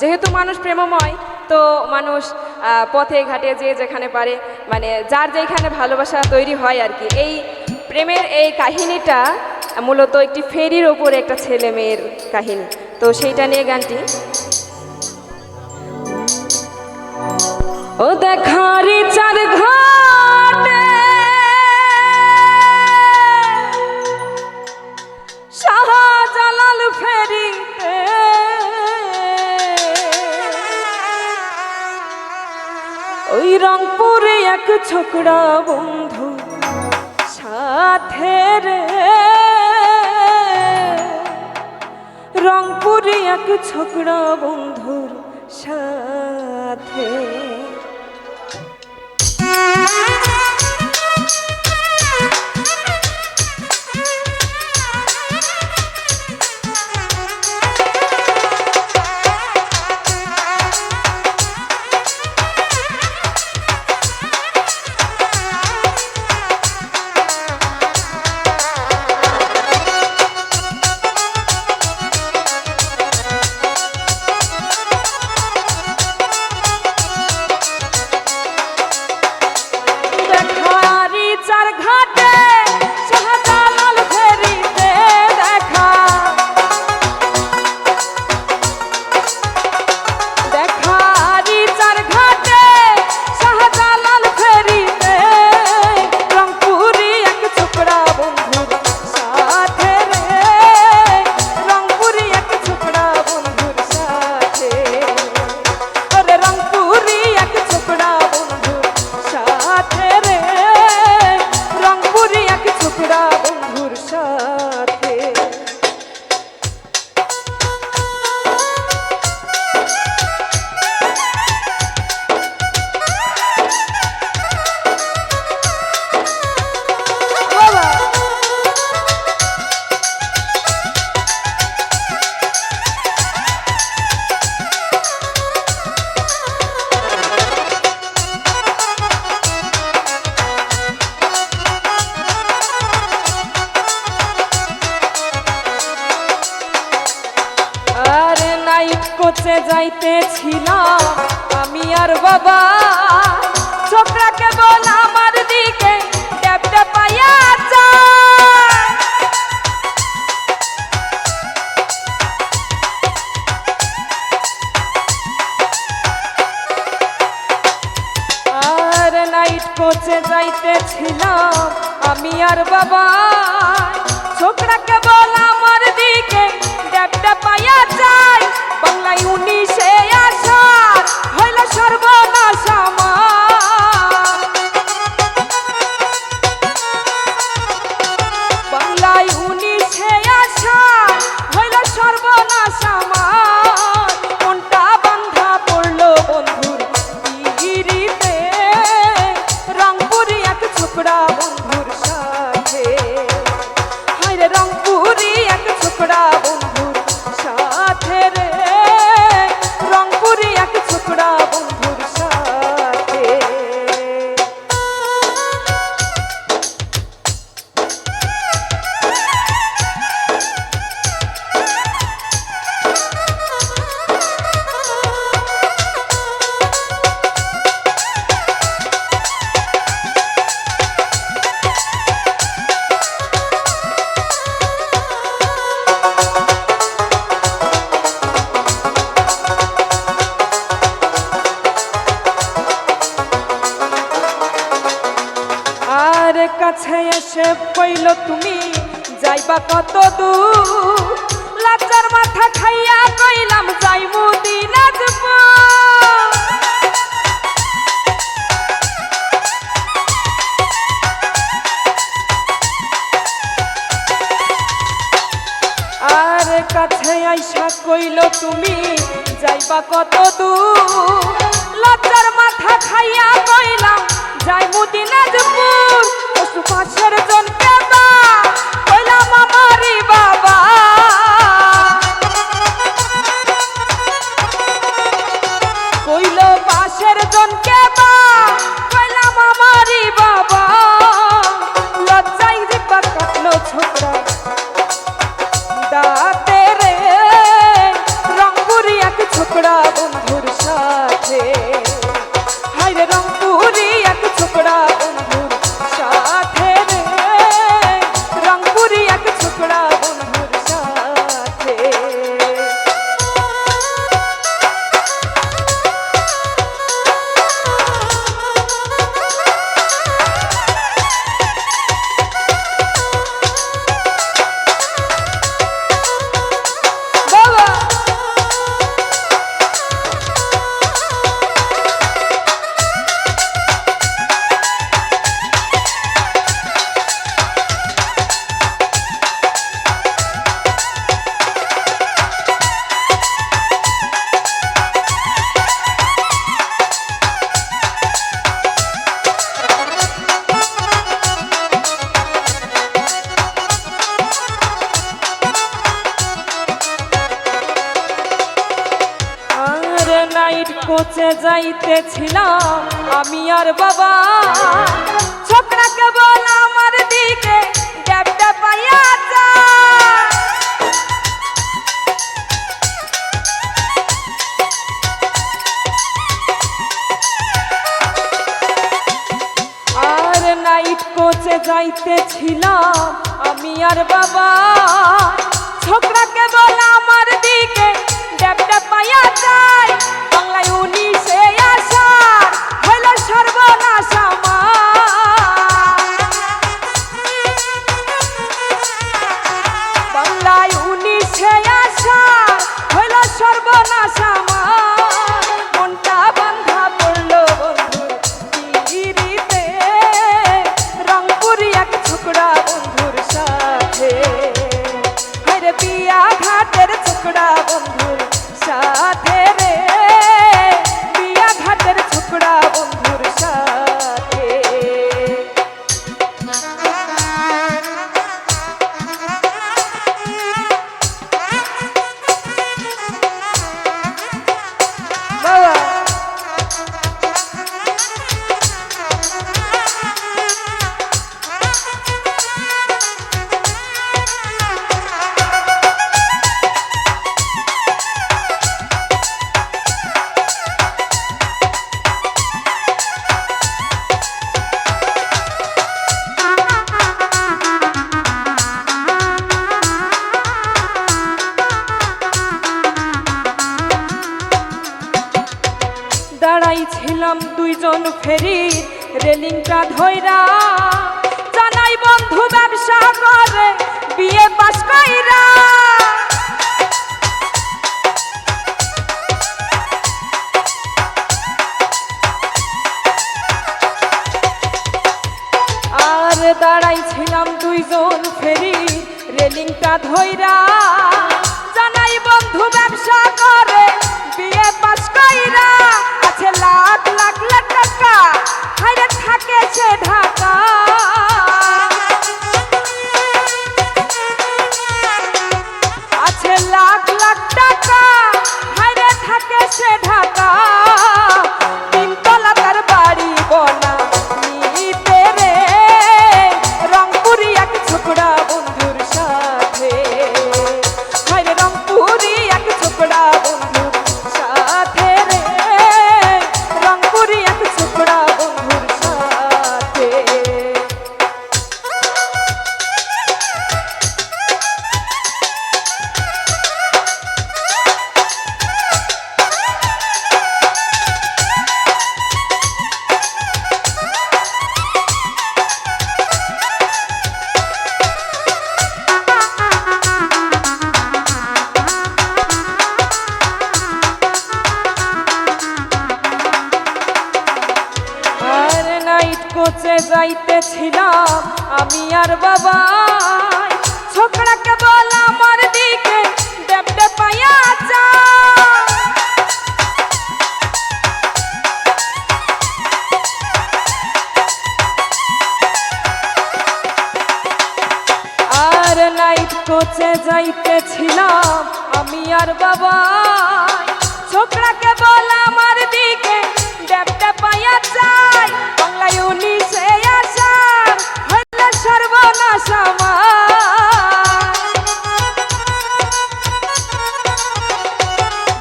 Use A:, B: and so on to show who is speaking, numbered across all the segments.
A: যেহেতু মানুষ প্রেমময়, তো মানুষ পথে ঘাটে যে যেখানে পারে, মানে যার যেখানে ভালোবাসা তৈরি হয় আর কি। এই প্রেমের এই কাহিনীটা মূলত একটি ফেরির ওপরে একটা ছেলে মেয়ের কাহিনী, তো সেইটা নিয়ে গানটি। ও দেখারি চার ঘাটে শাহজালাল ফেরিতে ওই রংপুরে এক ছোকরা বন্ধু সাথে রে, রংপুরে এক ছোকরা বন্ধুর সাথে। কোচে যাইতেছিলাম আমি আর বাবা, ছোকরা কেবল আমার দিকে ট্যাপটা পাইয়া যায়। আর নাইট কোচে যাইতেছিলাম আমি আর বাবা, ছোকরা কেবল আমার দিকে ট্যাপটা পাইয়া যায়। বাংলায় 19-এ আসার হইল সর্বনাশ আমার, বাংলায় 19-এ আসার হইল সর্বনাশ আমার। মনটা বান্ধা পড়লো বন্ধুর পিরিতে, রংপুরি এক ছোকরা বন্ধুর সাথে। হায়রে রংপুরি এক ছোকরা বন্ধুর সাথে রে, রংপুরি এক ছোকরা বন্ধুর সাথে। আর কাছে এসে কইল তুমি যাইবা কত দূর, লাচার মাথা খাইয়া কইলাম যাইমু দিনাজপুর। আর কাছে আইসা কইল তুমি যাইবা কত দূর, লাচার মাথা খাইয়া কইলাম যাইমু দিনাজপুর। পশু পাশের জনকে কইলাম আমারি বাবা, কইল পাশের জনকে কইলাম আমারি বাবা। লজ্জায় জিব্বা কাটলো ছোকরা দাঁতে রে, রংপুরি এক ছোকরা নাইট কোচে যাইতেছিলাম আমি আর বাবা, ছোকরা কেবল আমার দিকে ড্যাব ড্যাব পাইয়া যায়। আর নাইট কোচে যাইতেছিলাম আমি আর বাবা, ছোকরা কেবল আমার দিকে ড্যাব ড্যাব পাইয়া যায়। বাংলায় 19-এ আসার হইল সর্বনাশ আমার, বাংলায় 19-এ আসার হইল সর্বনাশ আমার। মনটা বান্ধা পড়লো বন্ধুর পিরিতে, রংপুরি এক ছোকরা বন্ধুর সাথে। হায়রে বিয়া ঘাটের ছোকরা বন্ধুর সাথে রে, বিয়া ঘাটের ছোকরা বন্ধুর সাথে। বাবা দাঁড়াইছিলাম দুইজন ফেরি রেলিংটা ধইরা, জানাই বন্ধু ব্যবসা করে বিয়ে পাস কইরা। আর দাঁড়াইছিলাম দুইজন ফেরি রেলিংটা ধইরা, জানাই বন্ধু ব্যবসা করে বিয়ে পাস কইরা। আছে লাখ লাখ লাখ টাকা, হায়রে থাকে সে ঢাকা। আছে লাখ লাখ টাকা, হায়রে থাকে সে ঢাকা। তিনতলা তার বাড়ি বনা নিতে রে, রংপুরি এক ছোকরা বন্ধুর সাথে। হায়রে রংপুরি এক ছোকরা বন্ধুর সাথে রে, রংপুরি এক ছোকরা বন্ধুর সাথে। আর নাইট কোচে যাইতেছিলাম আমি আর বাবা, ছোকরা কেবল আমার দিকে ড্যাব ড্যাব পাইয়া যায়। আর নাইট কোচে যাইতেছিলাম আমি আর বাবা, ছোকরা কেবল আমার দিকে ড্যাব ড্যাব পাইয়া যায়। বাংলায় 19-এ আসার হইল সর্বনাশ আমার,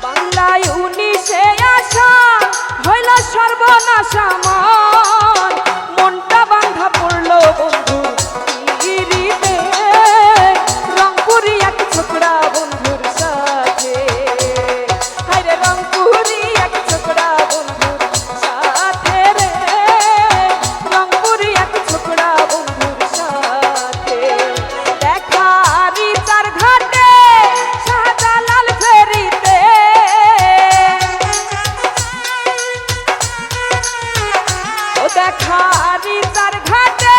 A: বাংলায় 19-এ আসার হইল সর্বনাশ আমার। মনটা বান্ধা পড়লো বন্ধু পিরিতে, রংপুরি এক ছোকরা বন্ধুর সাথে। হায়রে রংপুরি এক ছোকরা বন্ধুর সাথে রে, রংপুরি এক ছোকরা বন্ধুর সাথে। দেখা রিচার ঘাটে শাহজালাল ফেরিতে, ও দেখা রিচার ঘাটে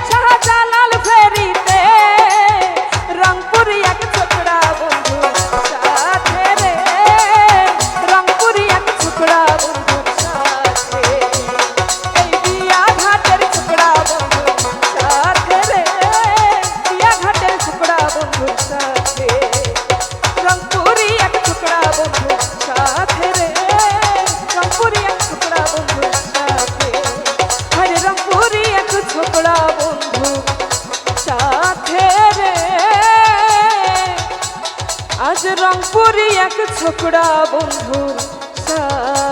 A: শাহজালাল ফেরিতে, রংপুরি এক ছোকরা বন্ধুর সাথে রে, রংপুরি এক ছোকরা বন্ধুর সাথে। এই বিয়া ঘাটের ছোকরা বন্ধুর সাথে রে, বিয়া ঘাটের ছোকরা বন্ধুর সাথে। রংপুরি এক ছোকরা বন্ধুর সাথে রে। রংপুরি এক ছোকরা বন্ধুর সাথে।